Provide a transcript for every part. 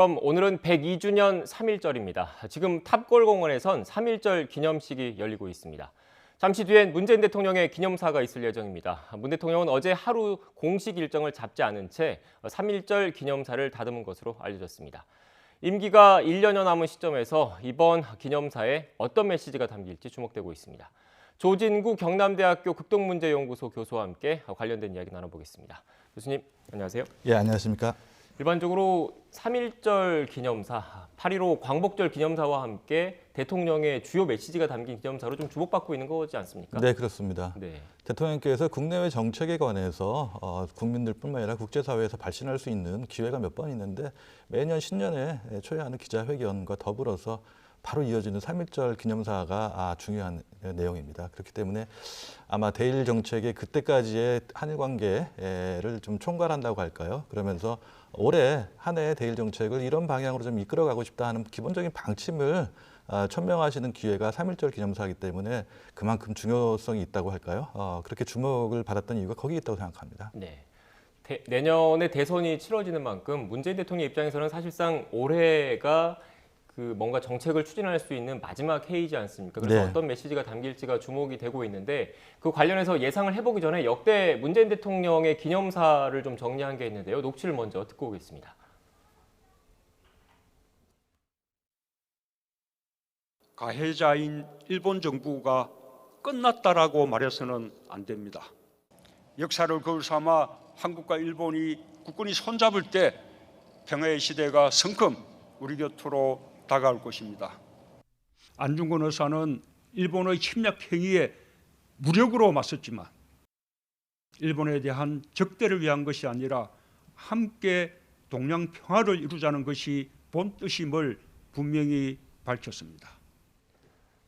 그럼 오늘은 102주년 3.1절입니다. 지금 탑골공원에선 3.1절 기념식이 열리고 있습니다. 잠시 뒤엔 문재인 대통령의 기념사가 있을 예정입니다. 문 대통령은 어제 하루 공식 일정을 잡지 않은 채 3.1절 기념사를 다듬은 것으로 알려졌습니다. 임기가 1년여 남은 시점에서 이번 기념사에 어떤 메시지가 담길지 주목되고 있습니다. 조진구 경남대학교 극동문제연구소 교수와 함께 관련된 이야기 나눠보겠습니다. 교수님, 안녕하세요. 예, 안녕하십니까. 일반적으로 3.1절 기념사, 8.15 광복절 기념사와 함께 대통령의 주요 메시지가 담긴 기념사로 좀 주목받고 있는 거지 않습니까? 네, 그렇습니다. 네. 대통령께서 국내외 정책에 관해서 국민들뿐만 아니라 국제사회에서 발신할 수 있는 기회가 몇 번 있는데 매년 신년에 초회하는 기자회견과 더불어서 바로 이어지는 3.1절 기념사가 중요한 내용입니다. 그렇기 때문에 아마 대일 정책의 그때까지의 한일 관계를 좀 총괄한다고 할까요? 그러면서 올해 한 해의 대일 정책을 이런 방향으로 좀 이끌어가고 싶다 하는 기본적인 방침을 천명하시는 기회가 3.1절 기념사이기 때문에 그만큼 중요성이 있다고 할까요? 그렇게 주목을 받았던 이유가 거기에 있다고 생각합니다. 네. 내년에 대선이 치러지는 만큼 문재인 대통령 입장에서는 사실상 올해가 뭔가 정책을 추진할 수 있는 마지막 해이지 않습니까? 그래서 네. 어떤 메시지가 담길지가 주목이 되고 있는데 그 관련해서 예상을 해보기 전에 역대 문재인 대통령의 기념사를 좀 정리한 게 있는데요. 녹취를 먼저 듣고 오겠습니다. 가해자인 일본 정부가 끝났다라고 말해서는 안 됩니다. 역사를 거울 삼아 한국과 일본이 국군이 손잡을 때 평화의 시대가 성큼 우리 곁으로 다가올 것입니다. 안중근 의사는 일본의 침략 행위에 무력으로 맞섰지만 일본에 대한 적대를 위한 것이 아니라 함께 동양 평화를 이루자는 것이 본 뜻임을 분명히 밝혔습니다.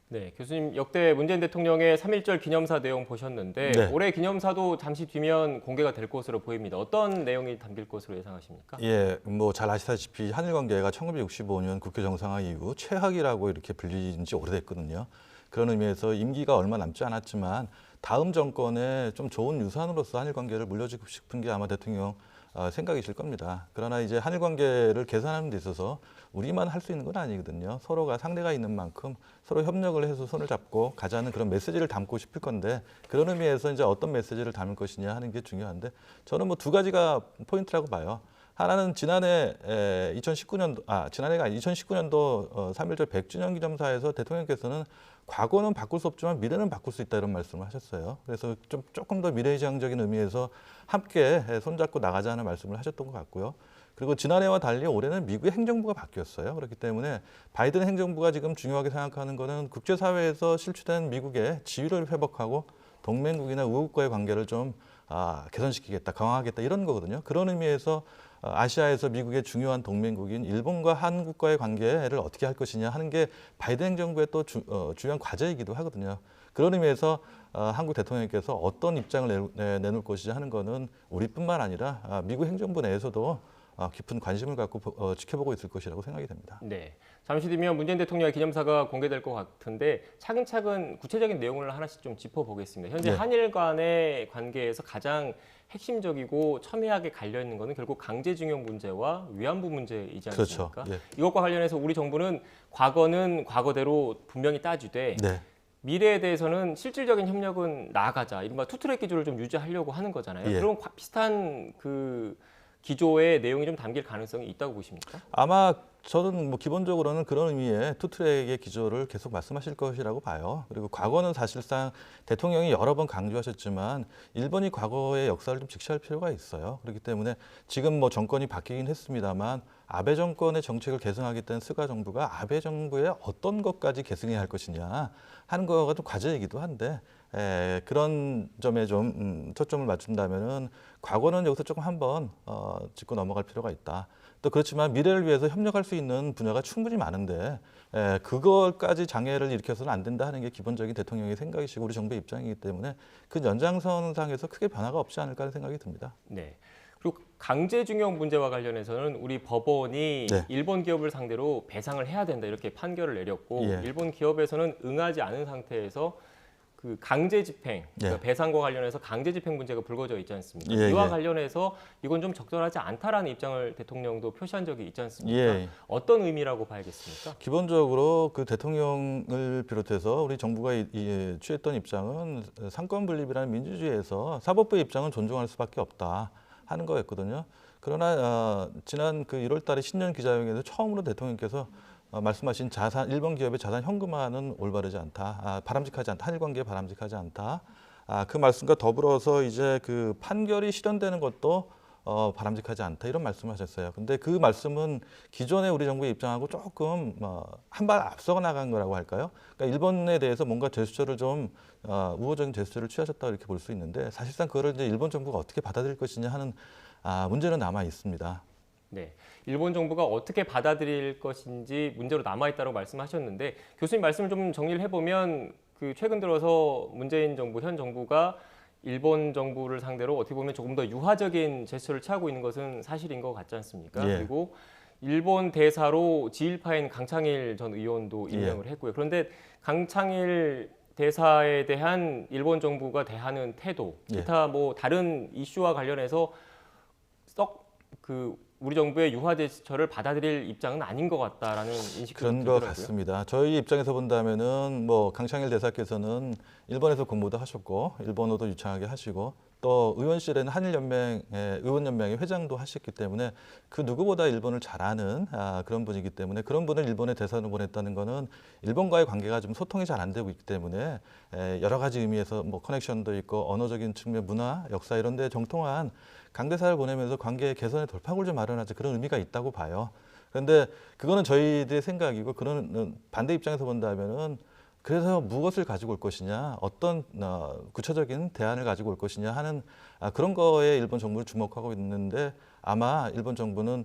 네, 교수님 역대 문재인 대통령의 3.1절 기념사 내용 보셨는데 네. 올해 기념사도 잠시 뒤면 공개가 될 것으로 보입니다. 어떤 내용이 담길 것으로 예상하십니까? 예, 뭐 잘 아시다시피 한일 관계가 1965년 국교 정상화 이후 최악이라고 이렇게 불리진 지 오래됐거든요. 그런 의미에서 임기가 얼마 남지 않았지만 다음 정권에 좀 좋은 유산으로서 한일 관계를 물려주고 싶은 게 아마 대통령 생각이실 겁니다. 그러나 이제 한일 관계를 개선하는 데 있어서 우리만 할 수 있는 건 아니거든요. 서로가 상대가 있는 만큼 서로 협력을 해서 손을 잡고 가자는 그런 메시지를 담고 싶을 건데 그런 의미에서 이제 어떤 메시지를 담을 것이냐 하는 게 중요한데 저는 뭐 두 가지가 포인트라고 봐요. 하나는 지난해 2019년도 지난해가 2019년도 3.1절 100주년 기념사에서 대통령께서는 과거는 바꿀 수 없지만 미래는 바꿀 수 있다 이런 말씀을 하셨어요. 그래서 조금 더 미래지향적인 의미에서 함께 손잡고 나가자는 말씀을 하셨던 것 같고요. 그리고 지난해와 달리 올해는 미국의 행정부가 바뀌었어요. 그렇기 때문에 바이든 행정부가 지금 중요하게 생각하는 것은 국제사회에서 실추된 미국의 지위를 회복하고 동맹국이나 우호국과의 관계를 좀 개선시키겠다, 강화하겠다 이런 거거든요. 그런 의미에서 아시아에서 미국의 중요한 동맹국인 일본과 한국과의 관계를 어떻게 할 것이냐 하는 게 바이든 행정부의 또 중요한 과제이기도 하거든요. 그런 의미에서 한국 대통령께서 어떤 입장을 내놓을 것이냐 하는 거는 우리뿐만 아니라 미국 행정부 내에서도 깊은 관심을 갖고 지켜보고 있을 것이라고 생각이 됩니다. 네, 잠시 뒤면 문재인 대통령의 기념사가 공개될 것 같은데 차근차근 구체적인 내용을 하나씩 좀 짚어보겠습니다. 현재 네. 한일 간의 관계에서 가장 핵심적이고 첨예하게 갈려있는 것은 결국 강제징용 문제와 위안부 문제이지 않습니까? 그렇죠. 예. 이것과 관련해서 우리 정부는 과거는 과거대로 분명히 따지되 네. 미래에 대해서는 실질적인 협력은 나아가자, 이른바 투트랙 기조를 좀 유지하려고 하는 거잖아요. 예. 그런 비슷한 기조의 내용이 좀 담길 가능성이 있다고 보십니까? 아마 저는 뭐 기본적으로는 그런 의미의 투트랙의 기조를 계속 말씀하실 것이라고 봐요. 그리고 과거는 사실상 대통령이 여러 번 강조하셨지만 일본이 과거의 역사를 좀 직시할 필요가 있어요. 그렇기 때문에 지금 뭐 정권이 바뀌긴 했습니다만 아베 정권의 정책을 계승하겠다는 스가 정부가 아베 정부의 어떤 것까지 계승해야 할 것이냐 하는 거가 좀 과제이기도 한데 그런 점에 좀 초점을 맞춘다면은 과거는 여기서 조금 한번 짚고 넘어갈 필요가 있다. 또 그렇지만 미래를 위해서 협력할 수 있는 분야가 충분히 많은데 그걸까지 장애를 일으켜서는 안 된다 하는 게 기본적인 대통령의 생각이시고 우리 정부의 입장이기 때문에 그 연장선상에서 크게 변화가 없지 않을까 하는 생각이 듭니다. 네. 그리고 강제징용 문제와 관련해서는 우리 법원이 네. 일본 기업을 상대로 배상을 해야 된다 이렇게 판결을 내렸고 예. 일본 기업에서는 응하지 않은 상태에서 그 강제 집행, 그러니까 예. 배상과 관련해서 강제 집행 문제가 불거져 있지 않습니까? 예, 이와 예. 관련해서 이건 좀 적절하지 않다라는 입장을 대통령도 표시한 적이 있지 않습니까? 예. 어떤 의미라고 봐야겠습니까? 기본적으로 그 대통령을 비롯해서 우리 정부가 취했던 입장은 상권 분립이라는 민주주의에서 사법부의 입장은 존중할 수밖에 없다 하는 거였거든요. 그러나 지난 그 1월 달에 신년 기자회견에서 처음으로 대통령께서 말씀하신 일본 기업의 자산 현금화는 올바르지 않다, 바람직하지 않다, 한일 관계에 바람직하지 않다. 그 말씀과 더불어서 이제 그 판결이 실현되는 것도 바람직하지 않다 이런 말씀하셨어요. 근데 그 말씀은 기존의 우리 정부의 입장하고 조금 한 발 앞서 나간 거라고 할까요? 그러니까 일본에 대해서 뭔가 제스처를 좀 우호적인 제스처를 취하셨다 이렇게 볼 수 있는데 사실상 그거를 이제 일본 정부가 어떻게 받아들일 것이냐 하는 문제는 남아 있습니다. 네, 일본 정부가 어떻게 받아들일 것인지 문제로 남아있다고 말씀하셨는데 교수님 말씀을 좀 정리를 해보면 그 최근 들어서 문재인 정부, 현 정부가 일본 정부를 상대로 어떻게 보면 조금 더 유화적인 제스처를 취하고 있는 것은 사실인 것 같지 않습니까? 예. 그리고 일본 대사로 지일파인 강창일 전 의원도 임명을 했고요. 그런데 강창일 대사에 대한 일본 정부가 대하는 태도, 기타 뭐 다른 이슈와 관련해서 썩 그 우리 정부의 유화 제스처를 받아들일 입장은 아닌 것 같다라는 인식이 그런 것 들더라고요. 같습니다. 저희 입장에서 본다면은 뭐 강창일 대사께서는 일본에서 공부도 하셨고 일본어도 유창하게 하시고 또 의원실에는 한일연맹의 의원연맹의 회장도 하셨기 때문에 그 누구보다 일본을 잘 아는 그런 분이기 때문에 그런 분을 일본에 대사로 보냈다는 거는 일본과의 관계가 좀 소통이 잘 안 되고 있기 때문에 여러 가지 의미에서 뭐 커넥션도 있고 언어적인 측면, 문화, 역사 이런 데 정통한 강 대사를 보내면서 관계 개선의 돌파구를 좀 마련하자 그런 의미가 있다고 봐요. 그런데 그거는 저희들의 생각이고 그런 반대 입장에서 본다면은 그래서 무엇을 가지고 올 것이냐, 어떤 구체적인 대안을 가지고 올 것이냐 하는 그런 거에 일본 정부를 주목하고 있는데 아마 일본 정부는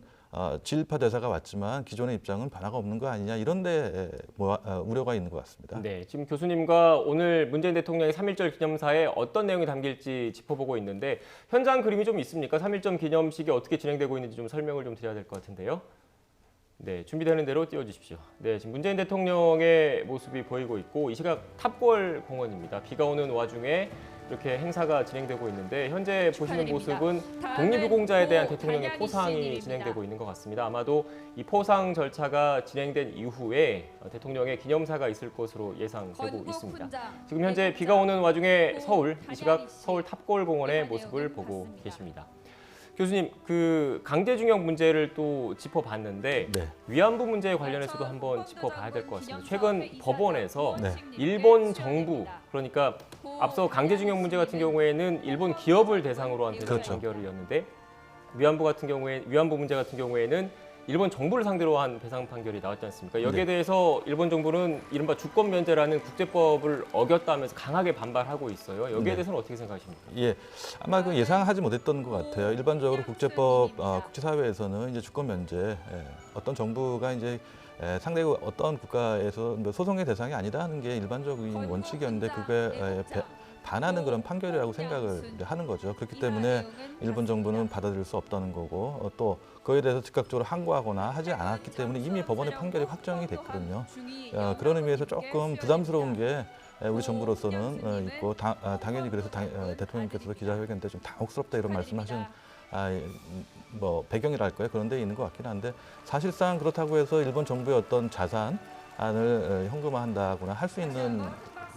지일파 대사가 왔지만 기존의 입장은 변화가 없는 거 아니냐 이런 데 우려가 있는 것 같습니다. 네, 지금 교수님과 오늘 문재인 대통령의 3.1절 기념사에 어떤 내용이 담길지 짚어보고 있는데 현장 그림이 좀 있습니까? 3.1절 기념식이 어떻게 진행되고 있는지 좀 설명을 좀 드려야 될 것 같은데요. 네, 준비되는 대로 띄워주십시오. 네, 지금 문재인 대통령의 모습이 보이고 있고 이 시각 탑골 공원입니다. 비가 오는 와중에 이렇게 행사가 진행되고 있는데 현재 보시는 모습은 독립유공자에 대한 대통령의 포상이 진행되고 있는 것 같습니다. 아마도 이 포상 절차가 진행된 이후에 대통령의 기념사가 있을 것으로 예상되고 있습니다. 지금 현재 비가 오는 와중에 서울, 이 시각 서울 탑골 공원의 모습을 보고 계십니다. 교수님, 그 강제징용 문제를 또 짚어봤는데 네. 위안부 문제에 관련해서도 한번 짚어봐야 될 것 같습니다. 최근 법원에서 네. 일본 정부, 그러니까 앞서 강제징용 문제 같은 경우에는 일본 기업을 대상으로 한 배상 그렇죠. 판결이었는데 위안부 문제 같은 경우에는 일본 정부를 상대로 한 배상 판결이 나왔지 않습니까? 여기에 네. 대해서 일본 정부는 이른바 주권 면제라는 국제법을 어겼다면서 강하게 반발하고 있어요. 여기에 네. 대해서는 어떻게 생각하십니까? 예, 아마 그 예상하지 못했던 것 같아요. 일반적으로 국제법, 국제사회에서는 이제 주권 면제, 어떤 정부가 이제 상대가 어떤 국가에서 소송의 대상이 아니다 하는 게 일반적인 원칙이었는데 그게 반하는 그런 판결이라고 생각을 이제 하는 거죠. 그렇기 때문에 일본 정부는 받아들일 수 없다는 거고 또 그에 대해서 즉각적으로 항고하거나 하지 않았기 때문에 이미 법원의 판결이 확정이 됐거든요. 그런 의미에서 조금 부담스러운 게 우리 정부로서는 있고 당연히 그래서 대통령께서도 기자회견 때 좀 당혹스럽다 이런 말씀하신 뭐 배경이랄까요? 그런 데 있는 것 같긴 한데 사실상 그렇다고 해서 일본 정부의 어떤 자산을 현금화한다거나 할 수 있는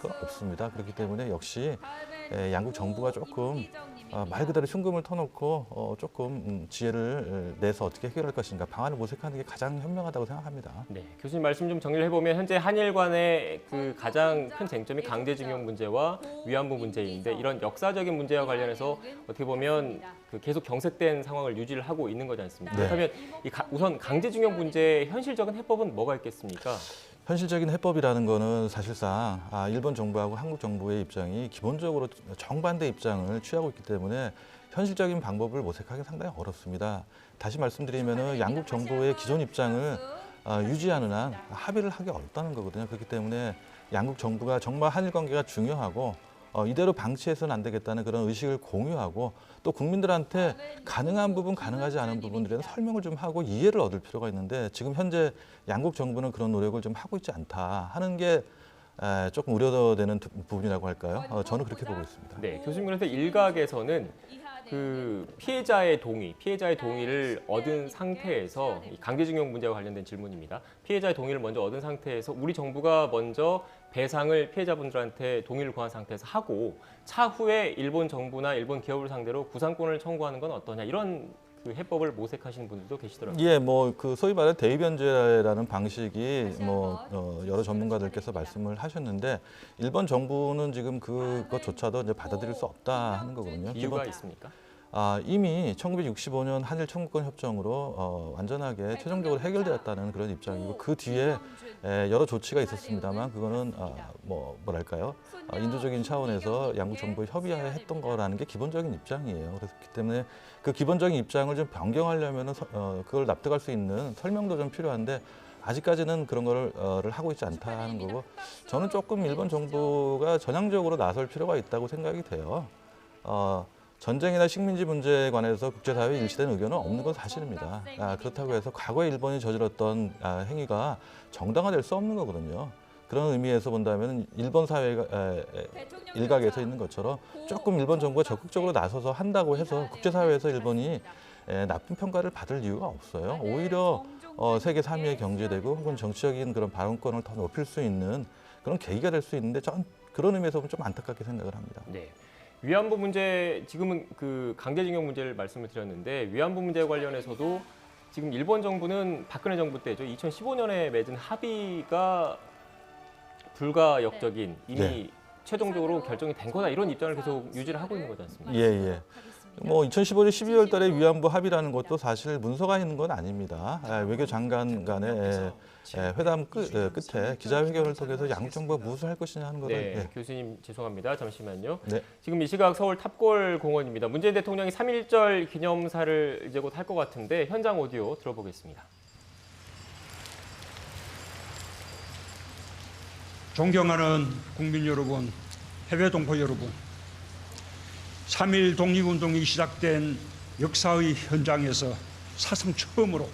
건 없습니다. 그렇기 때문에 역시 양국 정부가 조금 말 그대로 흉금을 터놓고 조금 지혜를 내서 어떻게 해결할 것인가 방안을 모색하는 게 가장 현명하다고 생각합니다. 네, 교수님 말씀 좀 정리를 해보면 현재 한일 간의 그 가장 큰 쟁점이 강제징용 문제와 위안부 문제인데 이런 역사적인 문제와 관련해서 어떻게 보면 그 계속 경색된 상황을 유지를 하고 있는 거지 않습니까? 네. 그렇다면 우선 강제징용 문제의 현실적인 해법은 뭐가 있겠습니까? 현실적인 해법이라는 거는 사실상 일본 정부하고 한국 정부의 입장이 기본적으로 정반대 입장을 취하고 있기 때문에 현실적인 방법을 모색하기 상당히 어렵습니다. 다시 말씀드리면 양국 정부의 기존 입장을 유지하는 한 합의를 하기 어렵다는 거거든요. 그렇기 때문에 양국 정부가 정말 한일 관계가 중요하고 이대로 방치해서는 안 되겠다는 그런 의식을 공유하고 또 국민들한테 가능한 부분, 가능하지 않은 부분들에 대한 설명을 좀 하고 이해를 얻을 필요가 있는데 지금 현재 양국 정부는 그런 노력을 좀 하고 있지 않다 하는 게 조금 우려되는 부분이라고 할까요? 저는 그렇게 보고 있습니다. 네, 교수님 그래서 일각에서는 그 피해자의 동의를 얻은 상태에서 이 강제징용 문제와 관련된 질문입니다. 피해자의 동의를 먼저 얻은 상태에서 우리 정부가 먼저 배상을 피해자분들한테 동의를 구한 상태에서 하고 차후에 일본 정부나 일본 기업을 상대로 구상권을 청구하는 건 어떠냐 이런 그 해법을 모색하시는 분들도 계시더라고요. 예, 뭐 그 소위 말하는 대의변제라는 방식이 여러 전문가들께서 말씀을 하셨는데 일본 정부는 지금 그것조차도 이제 받아들일 수 없다 하는 거거든요. 이유가 있습니까? 이미 1965년 한일 청구권 협정으로 완전하게 최종적으로 해결되었다는 그런 입장이고 그 뒤에 여러 조치가 있었습니다만 그거는 뭐랄까요? 인도적인 차원에서 양국 정부에 협의했던 거라는 게 기본적인 입장이에요. 그렇기 때문에 그 기본적인 입장을 좀 변경하려면은 그걸 납득할 수 있는 설명도 좀 필요한데 아직까지는 그런 거를 하고 있지 않다는 거고 저는 조금 일본 정부가 전향적으로 나설 필요가 있다고 생각이 돼요. 전쟁이나 식민지 문제에 관해서 국제사회에 일치된 의견은 없는 건 사실입니다. 그렇다고 해서 과거에 일본이 저질렀던 행위가 정당화될 수 없는 거거든요. 그런 의미에서 본다면 일본 사회가 일각에서 있는 것처럼 조금 일본 정부가 적극적으로 나서서 한다고 해서 국제사회에서 일본이 나쁜 평가를 받을 이유가 없어요. 오히려 세계 3위의 경제되고 혹은 정치적인 그런 발언권을 더 높일 수 있는 그런 계기가 될 수 있는데 전 그런 의미에서 보면 좀 안타깝게 생각을 합니다. 네. 위안부 문제 지금은 그 강제징용 문제를 말씀을 드렸는데 위안부 문제 관련해서도 지금 일본 정부는 박근혜 정부 때죠. 2015년에 맺은 합의가 불가역적인 이미 최종적으로 결정이 된 거다 이런 입장을 계속 유지를 하고 있는 거지 않습니까? 예. 뭐 2015년 12월 달에 위안부 합의라는 것도 사실 문서가 있는 건 아닙니다. 외교장관 간의 회담 끝에 기자회견을 통해서 양국 정부가 무엇을 할 것이냐 하는 거를. 네, 교수님 죄송합니다. 잠시만요. 네. 지금 이 시각 서울 탑골 공원입니다. 문재인 대통령이 3.1절 기념사를 이제 곧 할 것 같은데 현장 오디오 들어보겠습니다. 존경하는 국민 여러분, 해외 동포 여러분, 3.1 독립운동이 시작된 역사의 현장에서 사상 처음으로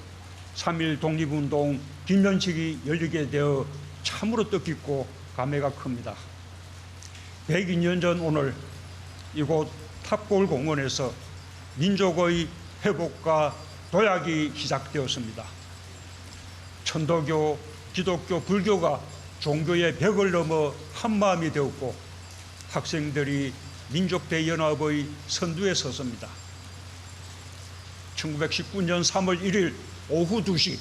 3.1 독립운동 기념식이 열리게 되어 참으로 뜻깊고 감회가 큽니다. 102년 전 오늘 이곳 탑골 공원에서 민족의 회복과 도약이 시작되었습니다. 천도교, 기독교, 불교가 종교의 벽을 넘어 한마음이 되었고 학생들이 민족대연합의 선두에 섰습니다. 1919년 3월 1일 오후 2시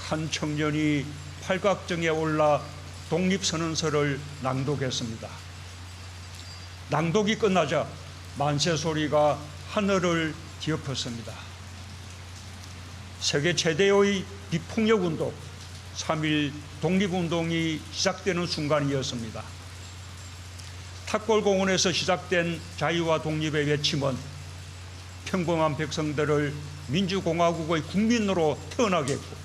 한 청년이 팔각정에 올라 독립선언서를 낭독했습니다. 낭독이 끝나자 만세 소리가 하늘을 뒤엎었습니다. 세계 최대의 비폭력운동 3.1 독립운동이 시작되는 순간이었습니다. 탑골공원에서 시작된 자유와 독립의 외침은 평범한 백성들을 민주공화국의 국민으로 태어나게 했고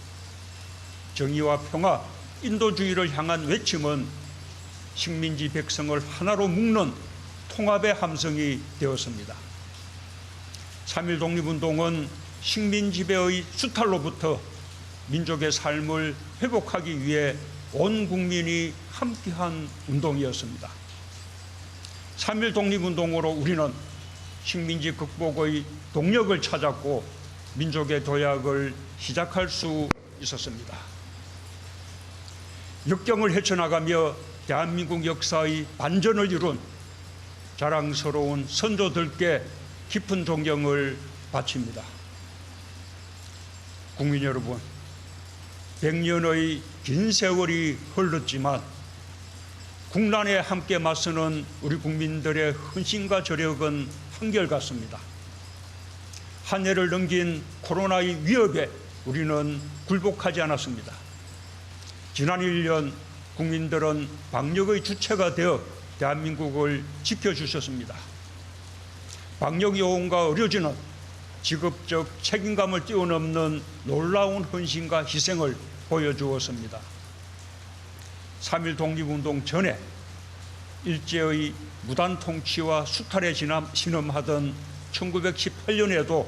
정의와 평화, 인도주의를 향한 외침은 식민지 백성을 하나로 묶는 통합의 함성이 되었습니다. 3.1 독립운동은 식민 지배의 수탈로부터 민족의 삶을 회복하기 위해 온 국민이 함께한 운동이었습니다. 3.1 독립운동으로 우리는 식민지 극복의 동력을 찾았고 민족의 도약을 시작할 수 있었습니다. 역경을 헤쳐나가며 대한민국 역사의 반전을 이룬 자랑스러운 선조들께 깊은 존경을 바칩니다. 국민 여러분, 100년의 긴 세월이 흘렀지만 국난에 함께 맞서는 우리 국민들의 헌신과 저력은 한결같습니다. 한 해를 넘긴 코로나의 위협에 우리는 굴복하지 않았습니다. 지난 1년 국민들은 방역의 주체가 되어 대한민국을 지켜주셨습니다. 방역 요원과 의료진은 직업적 책임감을 뛰어넘는 놀라운 헌신과 희생을 보여주었습니다. 3.1 독립운동 전에 일제의 무단 통치와 수탈에 신음하던 1918년에도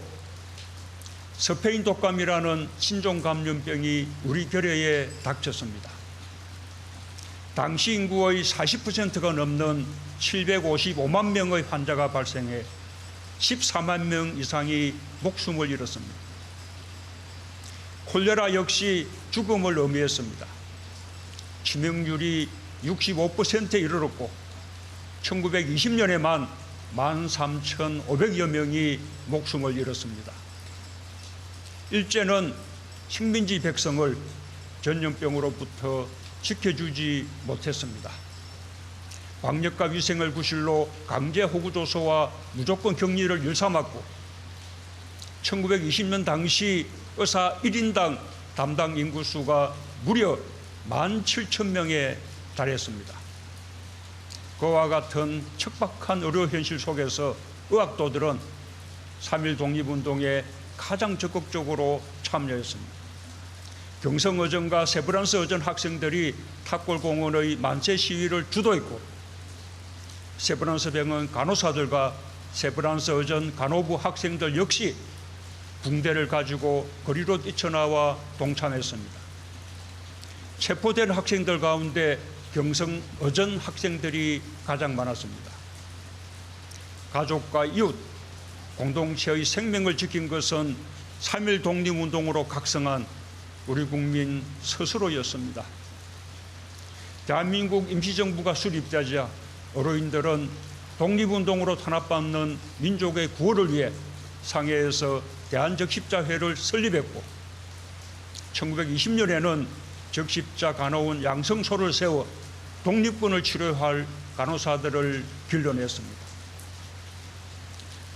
스페인 독감이라는 신종 감염병이 우리 결여에 닥쳤습니다. 당시 인구의 40%가 넘는 755만 명의 환자가 발생해 14만 명 이상이 목숨을 잃었습니다. 콜레라 역시 죽음을 의미했습니다. 치명률이 65%에 이르렀고 1920년에만 13,500여 명이 목숨을 잃었습니다. 일제는 식민지 백성을 전염병으로부터 지켜주지 못했습니다. 방역과 위생을 구실로 강제 호구조소와 무조건 격리를 일삼았고 1920년 당시 의사 1인당 담당 인구수가 무려 17,000명에 달했습니다. 그와 같은 척박한 의료 현실 속에서 의학도들은 3.1 독립운동에 가장 적극적으로 참여했습니다. 경성어전과 세브란스 어전 학생들이 탑골공원의 만세 시위를 주도했고 세브란스 병원 간호사들과 세브란스 어전 간호부 학생들 역시 붕대를 가지고 거리로 뛰쳐나와 동참했습니다. 체포된 학생들 가운데 경성 어전 학생들이 가장 많았습니다. 가족과 이웃, 공동체의 생명을 지킨 것은 3.1 독립운동으로 각성한 우리 국민 스스로였습니다. 대한민국 임시정부가 수립되자 어로인들은 독립운동으로 탄압받는 민족의 구호를 위해 상해에서 대한적십자회를 설립했고 1920년에는 적십자 간호원 양성소를 세워 독립군을 치료할 간호사들을 길러냈습니다.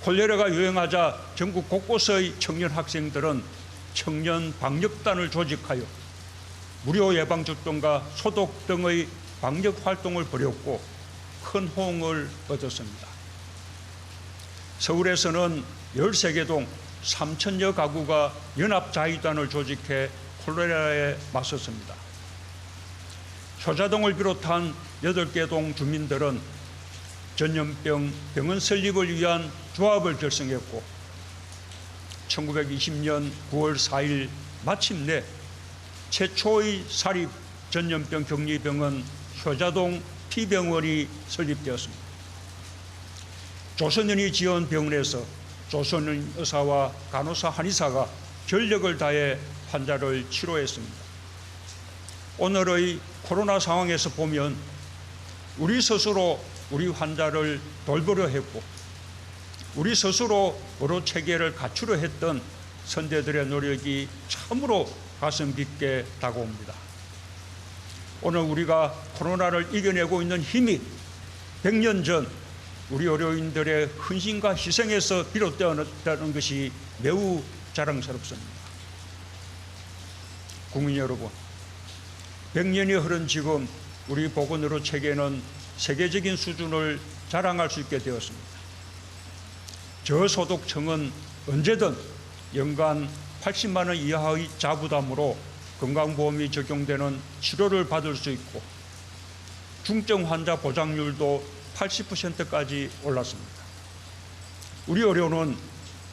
콜레라가 유행하자 전국 곳곳의 청년 학생들은 청년 방역단을 조직하여 무료 예방접종과 소독 등의 방역 활동을 벌였고 큰 호응을 얻었습니다. 서울에서는 13개 동 3,000여 가구가 연합자위단을 조직해 콜레라에 맞섰습니다. 효자동을 비롯한 8개 동 주민들은 전염병 병원 설립을 위한 조합을 결성했고 1920년 9월 4일 마침내 최초의 사립 전염병 격리병원 효자동 T병원이 설립되었습니다. 조선인이 지은 병원에서 조선인 의사와 간호사 한의사가 전력을 다해 환자를 치료했습니다. 오늘의 코로나 상황에서 보면 우리 스스로 우리 환자를 돌보려 했고 우리 스스로 의료 체계를 갖추려 했던 선대들의 노력이 참으로 가슴 깊게 다가옵니다. 오늘 우리가 코로나를 이겨내고 있는 힘이 100년 전 우리 의료인들의 헌신과 희생에서 비롯되었다는 것이 매우 자랑스럽습니다. 국민 여러분, 100년이 흐른 지금 우리 보건의료 체계는 세계적인 수준을 자랑할 수 있게 되었습니다. 저소득층은 언제든 연간 80만 원 이하의 자부담으로 건강보험이 적용되는 치료를 받을 수 있고 중증 환자 보장률도 80%까지 올랐습니다. 우리 의료는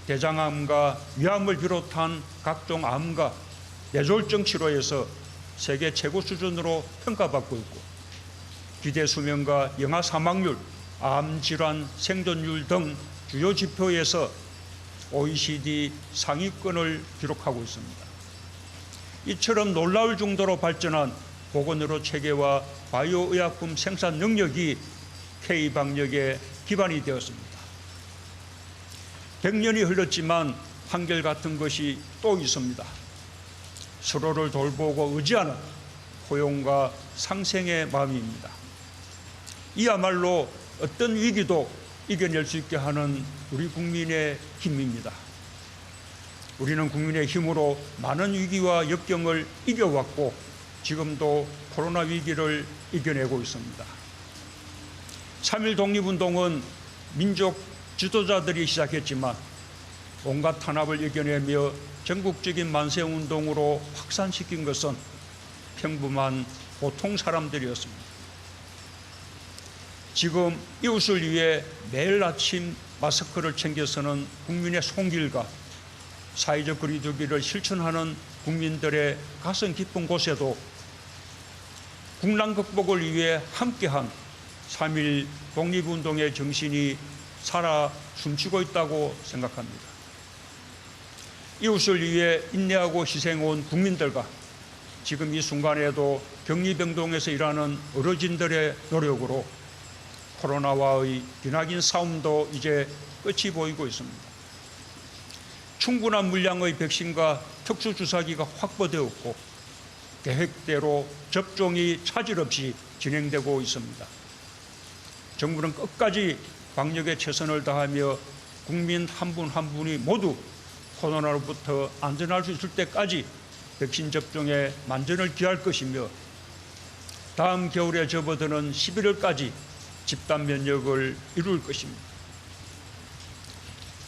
대장암과 위암을 비롯한 각종 암과 뇌졸중 치료에서 세계 최고 수준으로 평가받고 있고 기대 수명과 영아 사망률, 암 질환 생존율 등 주요 지표에서 OECD 상위권을 기록하고 있습니다. 이처럼 놀라울 정도로 발전한 보건의료 체계와 바이오 의약품 생산 능력이 K방역의 기반이 되었습니다. 100년이 흘렀지만 한결같은 것이 또 있습니다. 서로를 돌보고 의지하는 포용과 상생의 마음입니다. 이야말로 어떤 위기도 이겨낼 수 있게 하는 우리 국민의 힘입니다. 우리는 국민의 힘으로 많은 위기와 역경을 이겨왔고 지금도 코로나 위기를 이겨내고 있습니다. 3.1 독립운동은 민족 지도자들이 시작했지만 온갖 탄압을 이겨내며 전국적인 만세운동으로 확산시킨 것은 평범한 보통 사람들이었습니다. 지금 이웃을 위해 매일 아침 마스크를 챙겨 쓰는 국민의 손길과 사회적 거리두기를 실천하는 국민들의 가슴 깊은 곳에도 국난 극복을 위해 함께한 3.1 독립운동의 정신이 살아 숨쉬고 있다고 생각합니다. 이웃을 위해 인내하고 희생해온 국민들과 지금 이 순간에도 격리병동에서 일하는 어르신들의 노력으로 코로나와의 기나긴 싸움도 이제 끝이 보이고 있습니다. 충분한 물량의 백신과 특수주사기가 확보되었고 계획대로 접종이 차질 없이 진행되고 있습니다. 정부는 끝까지 방역에 최선을 다하며 국민 한 분 한 분이 모두 코로나로부터 안전할 수 있을 때까지 백신 접종에 만전을 기할 것이며 다음 겨울에 접어드는 11월까지 집단 면역을 이룰 것입니다.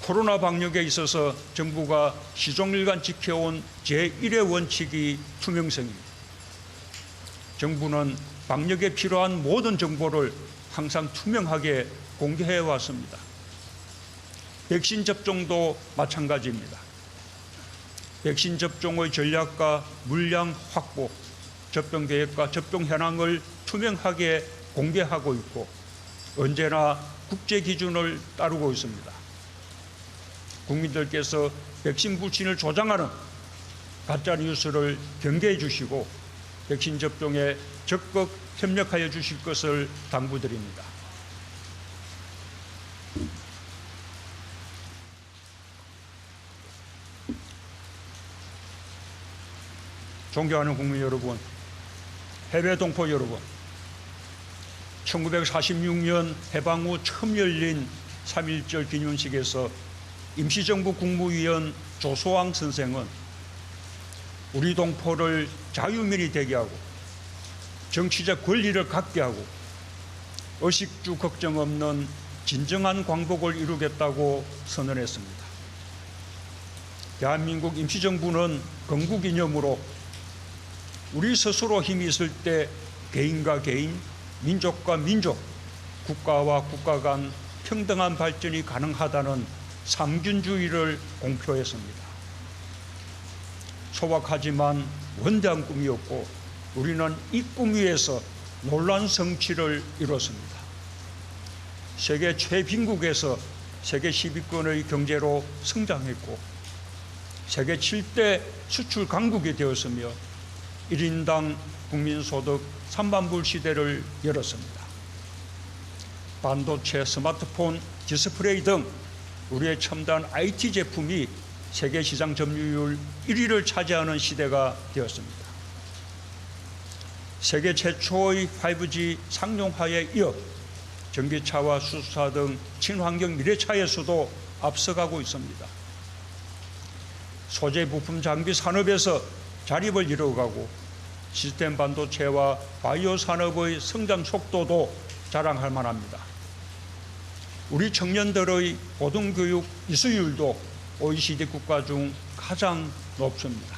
코로나 방역에 있어서 정부가 시종일관 지켜온 제1의 원칙이 투명성입니다. 정부는 방역에 필요한 모든 정보를 항상 투명하게 공개해 왔습니다. 백신 접종도 마찬가지입니다. 백신 접종의 전략과 물량 확보, 접종 계획과 접종 현황을 투명하게 공개하고 있고 언제나 국제 기준을 따르고 있습니다. 국민들께서 백신 불신을 조장하는 가짜 뉴스를 경계해 주시고 백신 접종에 적극 협력하여 주실 것을 당부드립니다. 존경하는 국민 여러분, 해외 동포 여러분, 1946년 해방 후 처음 열린 3.1절 기념식에서 임시정부 국무위원 조소왕 선생은 우리 동포를 자유민이 되게 하고 정치적 권리를 갖게 하고 의식주 걱정 없는 진정한 광복을 이루겠다고 선언했습니다. 대한민국 임시정부는 건국이념으로 우리 스스로 힘이 있을 때 개인과 개인, 민족과 민족, 국가와 국가 간 평등한 발전이 가능하다는 삼균주의를 공표했습니다. 소박하지만 원대한 꿈이었고 우리는 이 꿈 위에서 놀라운 성취를 이뤘습니다. 세계 최빈국에서 세계 10위권의 경제로 성장했고 세계 7대 수출 강국이 되었으며 1인당 국민소득 3만 불 시대를 열었습니다. 반도체, 스마트폰, 디스플레이 등 우리의 첨단 IT 제품이 세계 시장 점유율 1위를 차지하는 시대가 되었습니다. 세계 최초의 5G 상용화에 이어 전기차와 수소차 등 친환경 미래차에서도 앞서가고 있습니다. 소재 부품 장비 산업에서 자립을 이루어가고 시스템 반도체와 바이오 산업의 성장 속도도 자랑할 만합니다. 우리 청년들의 고등교육 이수율도 OECD 국가 중 가장 높습니다.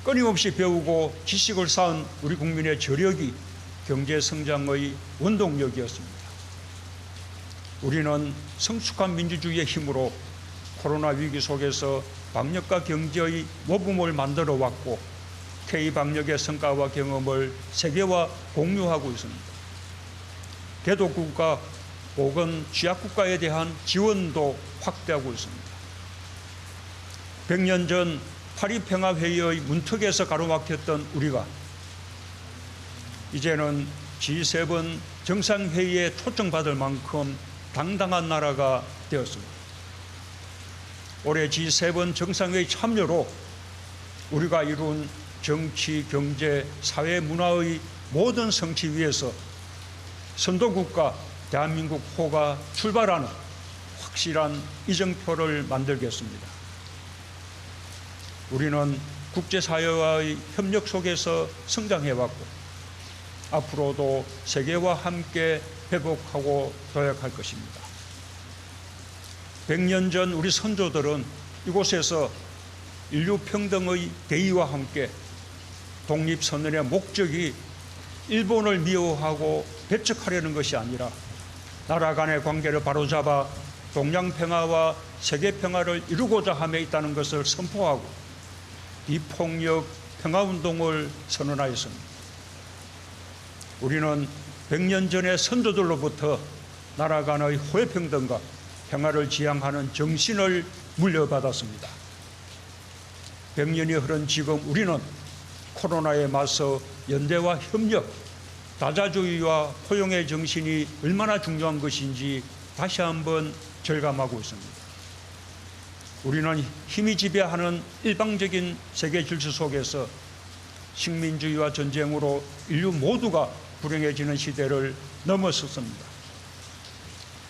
끊임없이 배우고 지식을 쌓은 우리 국민의 저력이 경제 성장의 원동력이었습니다. 우리는 성숙한 민주주의의 힘으로 코로나 위기 속에서 방역과 경제의 모범을 만들어 왔고 K-방역의 성과와 경험을 세계와 공유하고 있습니다. 개도국가 혹은 취약국가에 대한 지원도 확대하고 있습니다. 100년 전 파리평화회의의 문턱에서 가로막혔던 우리가 이제는 G7 정상회의에 초청받을 만큼 당당한 나라가 되었습니다. 올해 G7 정상회의 참여로 우리가 이룬 정치, 경제, 사회, 문화의 모든 성취 위에서 선도국가 대한민국 호가 출발하는 확실한 이정표를 만들겠습니다. 우리는 국제사회와의 협력 속에서 성장해왔고 앞으로도 세계와 함께 회복하고 도약할 것입니다. 100년 전 우리 선조들은 이곳에서 인류 평등의 대의와 함께 독립선언의 목적이 일본을 미워하고 배척하려는 것이 아니라 나라 간의 관계를 바로잡아 동양평화와 세계평화를 이루고자 함에 있다는 것을 선포하고 비폭력 평화운동을 선언하였습니다. 우리는 100년 전의 선조들로부터 나라 간의 호혜평등과 평화를 지향하는 정신을 물려받았습니다. 100년이 흐른 지금 우리는 코로나에 맞서 연대와 협력, 다자주의와 포용의 정신이 얼마나 중요한 것인지 다시 한번 절감하고 있습니다. 우리는 힘이 지배하는 일방적인 세계 질서 속에서 식민주의와 전쟁으로 인류 모두가 불행해지는 시대를 넘어섰습니다.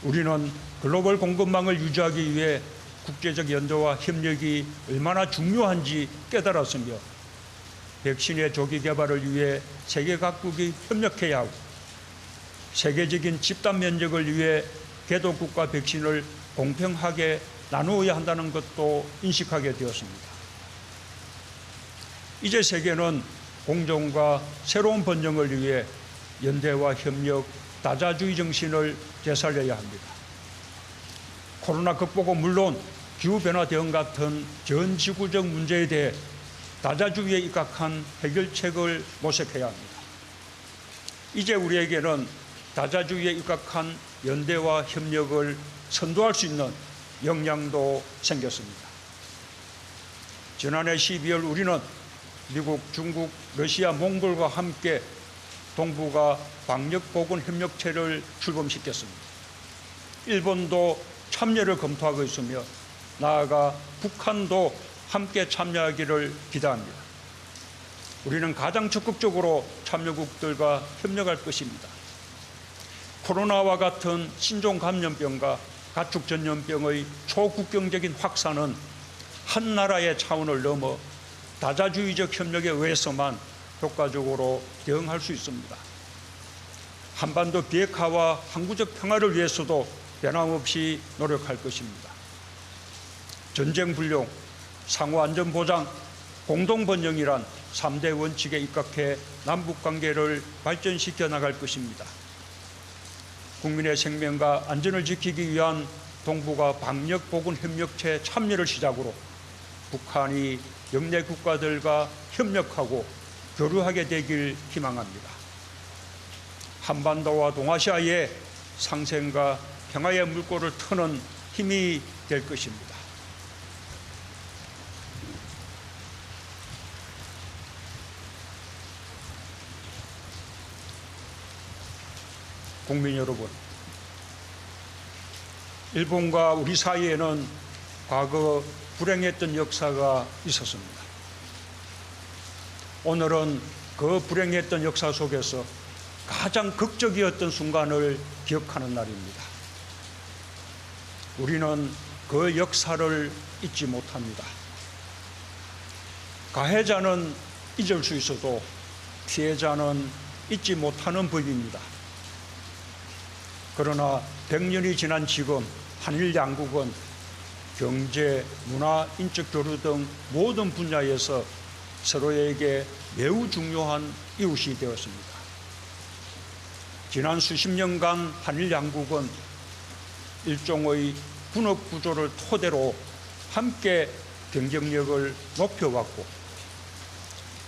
우리는 글로벌 공급망을 유지하기 위해 국제적 연대와 협력이 얼마나 중요한지 깨달았으며 백신의 조기 개발을 위해 세계 각국이 협력해야 하고 세계적인 집단 면역을 위해 개도국가 백신을 공평하게 나누어야 한다는 것도 인식하게 되었습니다. 이제 세계는 공존과 새로운 번영을 위해 연대와 협력, 다자주의 정신을 되살려야 합니다. 코로나 극복은 물론 기후변화 대응 같은 전 지구적 문제에 대해 다자주의에 입각한 해결책을 모색해야 합니다. 이제 우리에게는 다자주의에 입각한 연대와 협력을 선도할 수 있는 역량도 생겼습니다. 지난해 12월 우리는 미국, 중국, 러시아, 몽골과 함께 동북아 방역보건협력체를 출범시켰습니다. 일본도 참여를 검토하고 있으며 나아가 북한도 함께 참여하기를 기대합니다. 우리는 가장 적극적으로 참여국들과 협력할 것입니다. 코로나와 같은 신종 감염병과 가축 전염병의 초국경적인 확산은 한 나라의 차원을 넘어 다자주의적 협력에 의해서만 효과적으로 대응할 수 있습니다. 한반도 비핵화와 항구적 평화를 위해서도 변함없이 노력할 것입니다. 전쟁 불용, 상호 안전 보장, 공동 번영이란 3대 원칙에 입각해 남북 관계를 발전시켜 나갈 것입니다. 국민의 생명과 안전을 지키기 위한 동북아 방역보건협력체 참여를 시작으로 북한이 영내 국가들과 협력하고 교류하게 되길 희망합니다. 한반도와 동아시아의 상생과 평화의 물꼬를 트는 힘이 될 것입니다. 국민 여러분, 일본과 우리 사이에는 과거 불행했던 역사가 있었습니다. 오늘은 그 불행했던 역사 속에서 가장 극적이었던 순간을 기억하는 날입니다. 우리는 그 역사를 잊지 못합니다. 가해자는 잊을 수 있어도 피해자는 잊지 못하는 법입니다. 그러나 100년이 지난 지금 한일 양국은 경제, 문화, 인적 교류 등 모든 분야에서 서로에게 매우 중요한 이웃이 되었습니다. 지난 수십 년간 한일 양국은 일종의 분업 구조를 토대로 함께 경쟁력을 높여왔고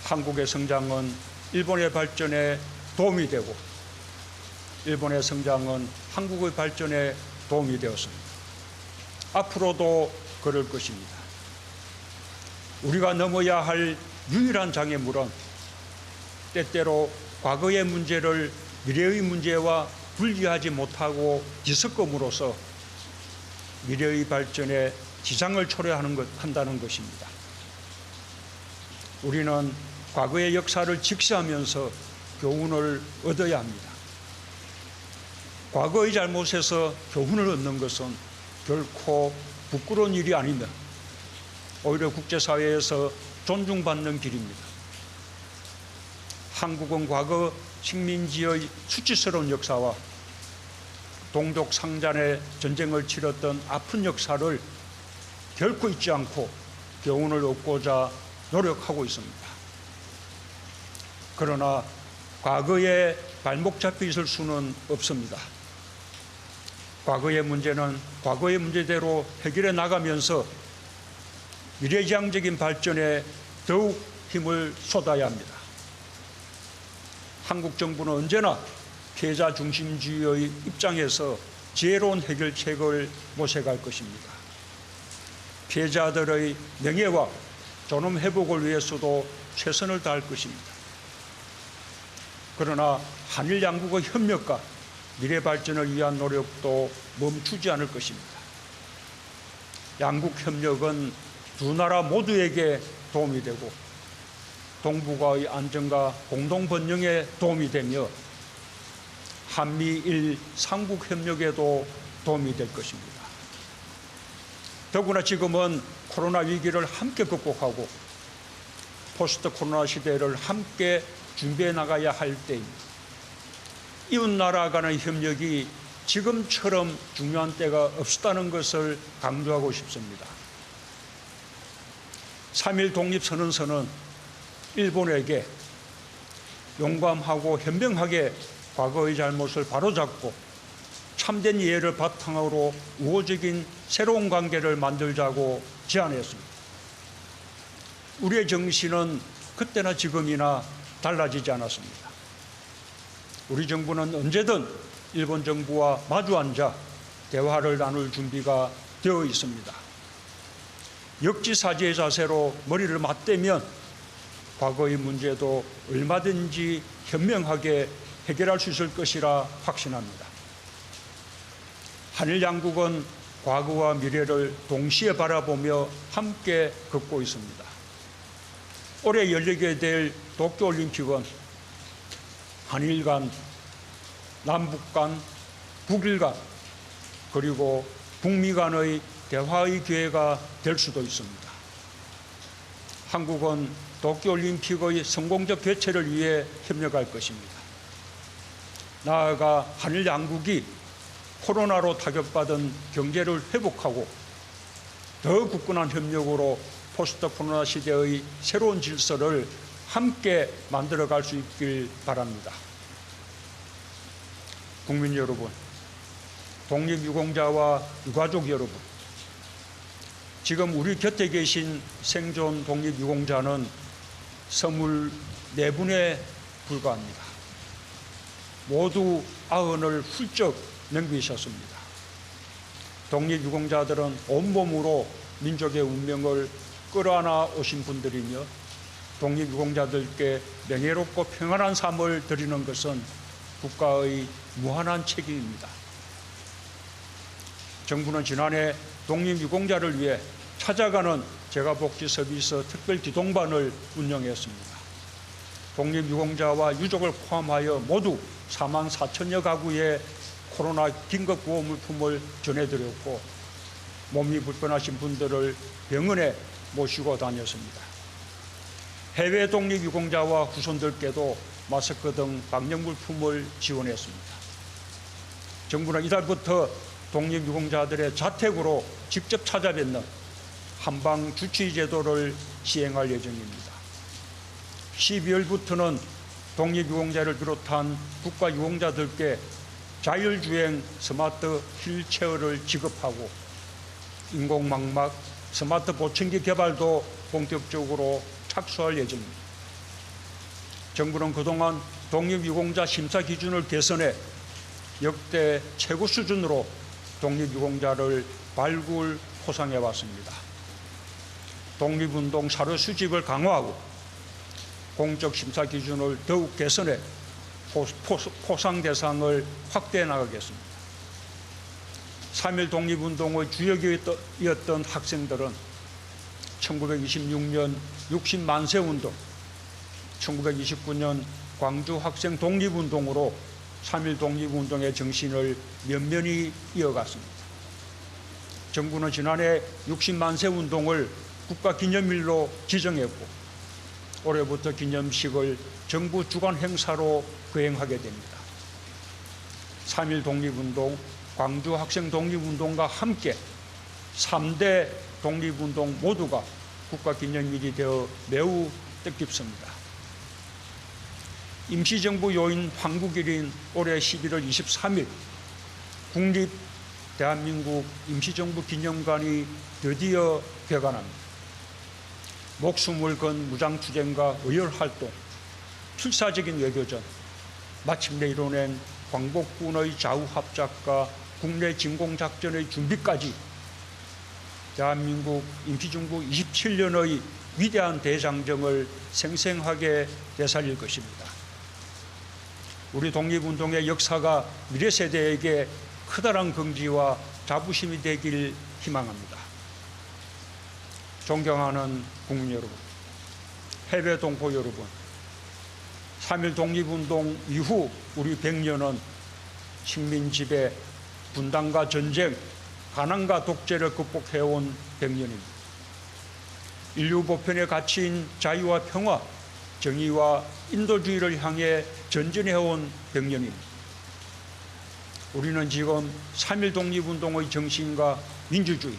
한국의 성장은 일본의 발전에 도움이 되고 일본의 성장은 한국의 발전에 도움이 되었습니다. 앞으로도 그럴 것입니다. 우리가 넘어야 할 유일한 장애물은 때때로 과거의 문제를 미래의 문제와 분리하지 못하고 뒤섞음으로써 미래의 발전에 지장을 초래한다는 것입니다. 우리는 과거의 역사를 직시하면서 교훈을 얻어야 합니다. 과거의 잘못에서 교훈을 얻는 것은 결코 부끄러운 일이 아니며 오히려 국제사회에서 존중받는 길입니다. 한국은 과거 식민지의 수치스러운 역사와 동족 상잔의 전쟁을 치렀던 아픈 역사를 결코 잊지 않고 교훈을 얻고자 노력하고 있습니다. 그러나 과거에 발목 잡혀 있을 수는 없습니다. 과거의 문제는 과거의 문제대로 해결해 나가면서 미래지향적인 발전에 더욱 힘을 쏟아야 합니다. 한국 정부는 언제나 피해자 중심주의의 입장에서 지혜로운 해결책을 모색할 것입니다. 피해자들의 명예와 존엄 회복을 위해서도 최선을 다할 것입니다. 그러나 한일 양국의 협력과 미래 발전을 위한 노력도 멈추지 않을 것입니다. 양국 협력은 두 나라 모두에게 도움이 되고 동북아의 안정과 공동 번영에 도움이 되며 한미일 삼국 협력에도 도움이 될 것입니다. 더구나 지금은 코로나 위기를 함께 극복하고 포스트 코로나 시대를 함께 준비해 나가야 할 때입니다. 이웃 나라 간의 협력이 지금처럼 중요한 때가 없었다는 것을 강조하고 싶습니다. 3.1 독립선언서는 일본에게 용감하고 현명하게 과거의 잘못을 바로잡고 참된 이해를 바탕으로 우호적인 새로운 관계를 만들자고 제안했습니다. 우리의 정신은 그때나 지금이나 달라지지 않았습니다. 우리 정부는 언제든 일본 정부와 마주 앉아 대화를 나눌 준비가 되어 있습니다. 역지사지의 자세로 머리를 맞대면 과거의 문제도 얼마든지 현명하게 해결할 수 있을 것이라 확신합니다. 한일 양국은 과거와 미래를 동시에 바라보며 함께 걷고 있습니다. 올해 열리게 될 도쿄올림픽은 한일 간, 남북 간, 북일 간, 그리고 북미 간의 대화의 기회가 될 수도 있습니다. 한국은 도쿄올림픽의 성공적 개최를 위해 협력할 것입니다. 나아가 한일 양국이 코로나로 타격받은 경제를 회복하고 더 굳건한 협력으로 포스트 코로나 시대의 새로운 질서를 함께 만들어갈 수 있길 바랍니다. 국민 여러분, 독립유공자와 유가족 여러분, 지금 우리 곁에 계신 생존 독립유공자는 24분에 불과합니다. 모두 90을 훌쩍 넘기셨습니다. 독립유공자들은 온몸으로 민족의 운명을 끌어안아 오신 분들이며 독립유공자들께 명예롭고 평안한 삶을 드리는 것은 국가의 무한한 책임입니다. 정부는 지난해 독립유공자를 위해 찾아가는 재가복지 서비스 특별 기동반을 운영했습니다. 독립유공자와 유족을 포함하여 모두 4만 4천여 가구에 코로나 긴급구호 물품을 전해드렸고 몸이 불편하신 분들을 병원에 모시고 다녔습니다. 해외 독립유공자와 후손들께도 마스크 등 방역 물품을 지원했습니다. 정부는 이달부터 독립유공자들의 자택으로 직접 찾아뵙는 한방 주치 제도를 시행할 예정입니다. 12월부터는 독립유공자를 비롯한 국가유공자들께 자율주행 스마트 휠체어를 지급하고 인공망막 스마트 보청기 개발도 본격적으로 착수할 예정입니다. 정부는 그동안 독립유공자 심사 기준을 개선해 역대 최고 수준으로 독립유공자를 발굴, 포상해 왔습니다. 독립운동 사료 수집을 강화하고 공적 심사 기준을 더욱 개선해 포상 대상을 확대해 나가겠습니다. 3.1 독립운동의 주역이었던 학생들은 1926년 60만세 운동, 1929년 광주 학생 독립운동으로 3.1 독립운동의 정신을 면면히 이어갔습니다. 정부는 지난해 60만세 운동을 국가기념일로 지정했고 올해부터 기념식을 정부 주관 행사로 거행하게 됩니다. 3.1 독립운동, 광주 학생 독립운동과 함께 3대 독립운동 모두가 국가기념일이 되어 매우 뜻깊습니다. 임시정부 요인 황국일인 올해 11월 23일 국립 대한민국 임시정부 기념관이 드디어 개관합니다. 목숨을 건 무장투쟁과 의열활동, 필사적인 외교전, 마침내 이뤄낸 광복군의 좌우 합작과 국내 진공작전의 준비까지 대한민국 임시중국 27년의 위대한 대장정을 생생하게 되살릴 것입니다. 우리 독립운동의 역사가 미래 세대에게 커다란 긍지와 자부심이 되길 희망합니다. 존경하는 국민 여러분, 해외 동포 여러분, 3.1 독립운동 이후 우리 100년은 식민 지배, 분단과 전쟁, 가난과 독재를 극복해온 100년입니다. 인류 보편의 가치인 자유와 평화, 정의와 인도주의를 향해 전진해온 100년입니다. 우리는 지금 3.1 독립운동의 정신과 민주주의,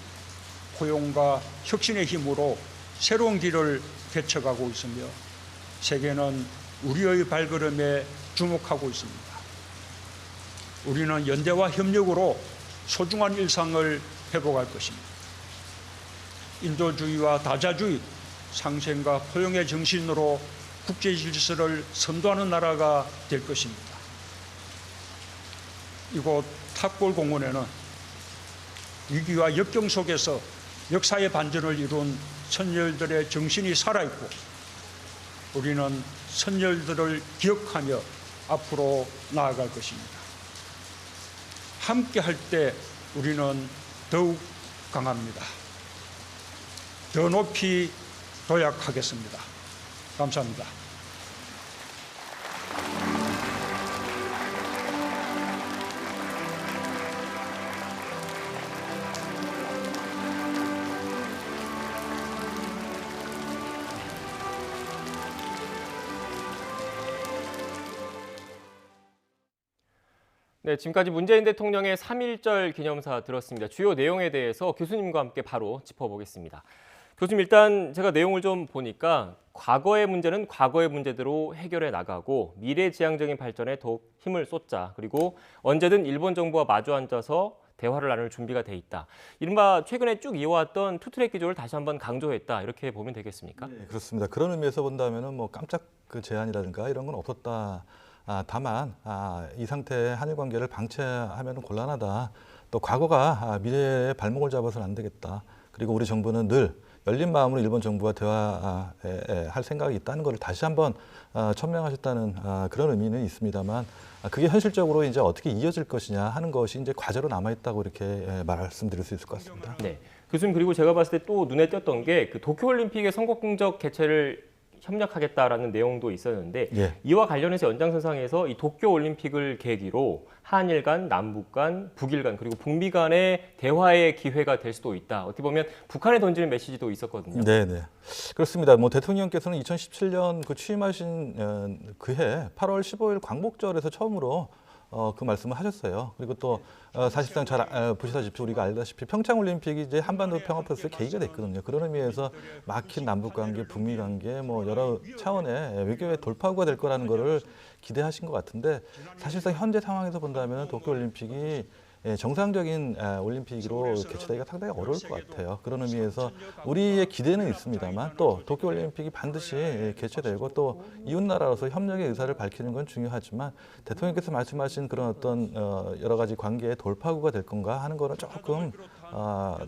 포용과 혁신의 힘으로 새로운 길을 개척하고 있으며 세계는 우리의 발걸음에 주목하고 있습니다. 우리는 연대와 협력으로 소중한 일상을 회복할 것입니다. 인도주의와 다자주의, 상생과 포용의 정신으로 국제 질서를 선도하는 나라가 될 것입니다. 이곳 탑골공원에는 위기와 역경 속에서 역사의 반전을 이룬 선열들의 정신이 살아있고 우리는 선열들을 기억하며 앞으로 나아갈 것입니다. 함께 할 때 우리는 더욱 강합니다. 더 높이 도약하겠습니다. 감사합니다. 네, 지금까지 문재인 대통령의 3.1절 기념사 들었습니다. 주요 내용에 대해서 교수님과 함께 바로 짚어보겠습니다. 교수님, 일단 제가 내용을 좀 보니까 과거의 문제는 과거의 문제대로 해결해 나가고 미래지향적인 발전에 더욱 힘을 쏟자. 그리고 언제든 일본 정부와 마주 앉아서 대화를 나눌 준비가 돼 있다. 이른바 최근에 쭉 이어왔던 투트랙 기조를 다시 한번 강조했다. 이렇게 보면 되겠습니까? 네, 그렇습니다. 그런 의미에서 본다면은 뭐 깜짝 그 제안이라든가 이런 건 없었다. 다만 이 상태의 한일 관계를 방치하면 곤란하다. 또 과거가 미래의 발목을 잡아서는 안 되겠다. 그리고 우리 정부는 늘 열린 마음으로 일본 정부와 대화할 생각이 있다는 것을 다시 한번 천명하셨다는 그런 의미는 있습니다만 그게 현실적으로 이제 어떻게 이어질 것이냐 하는 것이 이제 과제로 남아 있다고 이렇게 말씀드릴 수 있을 것 같습니다. 네, 교수님, 그리고 제가 봤을 때 또 눈에 띄었던 게 그 도쿄올림픽의 선거공적 개최를 협력하겠다라는 내용도 있었는데 예. 이와 관련해서 연장선상에서 이 도쿄올림픽을 계기로 한일 간, 남북 간, 북일 간 그리고 북미 간의 대화의 기회가 될 수도 있다. 어떻게 보면 북한에 던지는 메시지도 있었거든요. 네, 네. 그렇습니다. 뭐 대통령께서는 2017년 그 취임하신 그해 8월 15일 광복절에서 처음으로 그 말씀을 하셨어요. 그리고 또 사실상 잘 보시다시피 우리가 알다시피 평창올림픽이 이제 한반도 평화 프로세스의 계기가 됐거든요. 그런 의미에서 막힌 남북관계, 북미관계 뭐 여러 차원의 외교의 돌파구가 될 거라는 거를 기대하신 것 같은데 사실상 현재 상황에서 본다면 도쿄올림픽이 정상적인 올림픽으로 개최되기가 상당히 어려울 것 같아요. 그런 의미에서 우리의 기대는 있습니다만 또 도쿄올림픽이 반드시 개최되고 또 이웃나라로서 협력의 의사를 밝히는 건 중요하지만 대통령께서 말씀하신 그런 어떤 여러 가지 관계의 돌파구가 될 건가 하는 거는 조금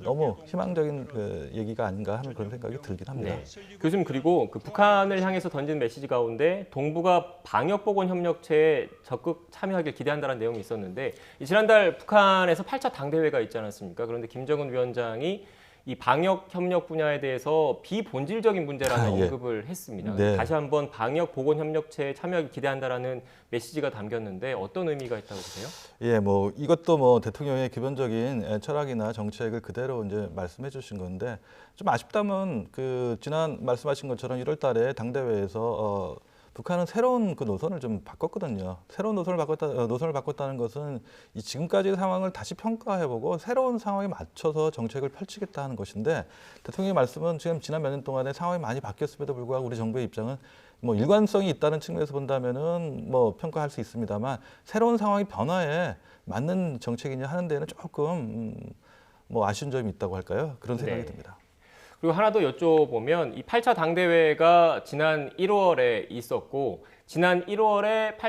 너무 희망적인 그 얘기가 아닌가 하는 그런 생각이 들긴 합니다. 네. 교수님, 그리고 그 북한을 향해서 던진 메시지 가운데 동북아 방역보건협력체에 적극 참여하길 기대한다는 내용이 있었는데 지난달 북한에서 8차 당대회가 있지 않았습니까? 그런데 김정은 위원장이 이 방역 협력 분야에 대해서 비본질적인 문제라는 예. 언급을 했습니다. 네. 다시 한번 방역 보건협력체에 참여하기 기대한다라는 메시지가 담겼는데 어떤 의미가 있다고 보세요? 예, 뭐 이것도 뭐 대통령의 기본적인 철학이나 정책을 그대로 이제 말씀해 주신 건데 좀 아쉽다면 그 지난 말씀하신 것처럼 1월 달에 당대회에서 북한은 새로운 그 노선을 좀 바꿨거든요. 새로운 노선을 바꿨다는 것은 이 지금까지의 상황을 다시 평가해보고 새로운 상황에 맞춰서 정책을 펼치겠다 하는 것인데 대통령의 말씀은 지금 지난 몇 년 동안에 상황이 많이 바뀌었음에도 불구하고 우리 정부의 입장은 뭐 일관성이 있다는 측면에서 본다면은 뭐 평가할 수 있습니다만 새로운 상황의 변화에 맞는 정책이냐 하는 데는 조금 뭐 아쉬운 점이 있다고 할까요? 그런 생각이 듭니다. 그리고 하나 더 여쭤보면 이 8차 당대회가 지난 1월에 있었고 지난 1월에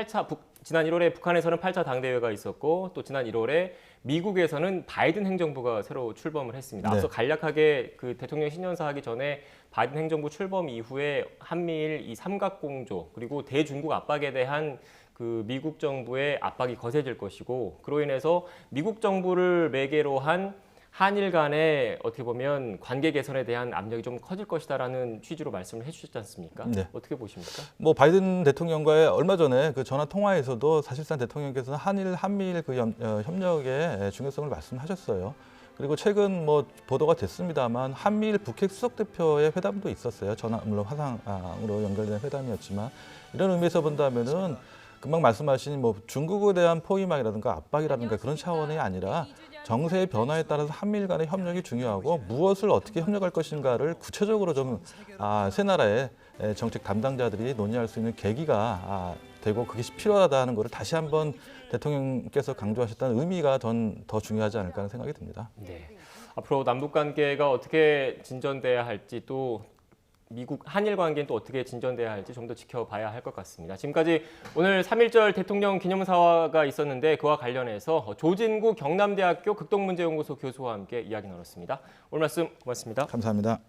지난 1월에 북한에서는 8차 당대회가 있었고 또 지난 1월에 미국에서는 바이든 행정부가 새로 출범을 했습니다. 네. 앞서 간략하게 그 대통령 신년사 하기 전에 바이든 행정부 출범 이후에 한미일 이 삼각공조 그리고 대중국 압박에 대한 그 미국 정부의 압박이 거세질 것이고 그로 인해서 미국 정부를 매개로 한 한일 간의 어떻게 보면 관계 개선에 대한 압력이 좀 커질 것이다라는 취지로 말씀을 해주셨지 않습니까? 네. 어떻게 보십니까? 뭐 바이든 대통령과의 얼마 전에 그 전화 통화에서도 사실상 대통령께서는 한미일 그 협력의 중요성을 말씀하셨어요. 그리고 최근 뭐 보도가 됐습니다만 한미일 북핵 수석 대표의 회담도 있었어요. 전화 물론 화상으로 연결된 회담이었지만 이런 의미에서 본다면은 금방 말씀하신 뭐 중국에 대한 포위망이라든가 압박이라든가 그런 차원이 아니라 정세의 변화에 따라서 한미일 간의 협력이 중요하고 무엇을 어떻게 협력할 것인가를 구체적으로 좀 세 나라의 정책 담당자들이 논의할 수 있는 계기가 되고 그게 필요하다는 것을 다시 한번 대통령께서 강조하셨다는 의미가 전 더 중요하지 않을까 하는 생각이 듭니다. 네. 앞으로 남북 관계가 어떻게 진전돼야 할지 또 미국 한일 관계는 또 어떻게 진전돼야 할지 좀 더 지켜봐야 할 것 같습니다. 지금까지 오늘 3.1절 대통령 기념사화가 있었는데 그와 관련해서 조진구 경남대학교 극동문제연구소 교수와 함께 이야기 나눴습니다. 오늘 말씀 고맙습니다. 감사합니다.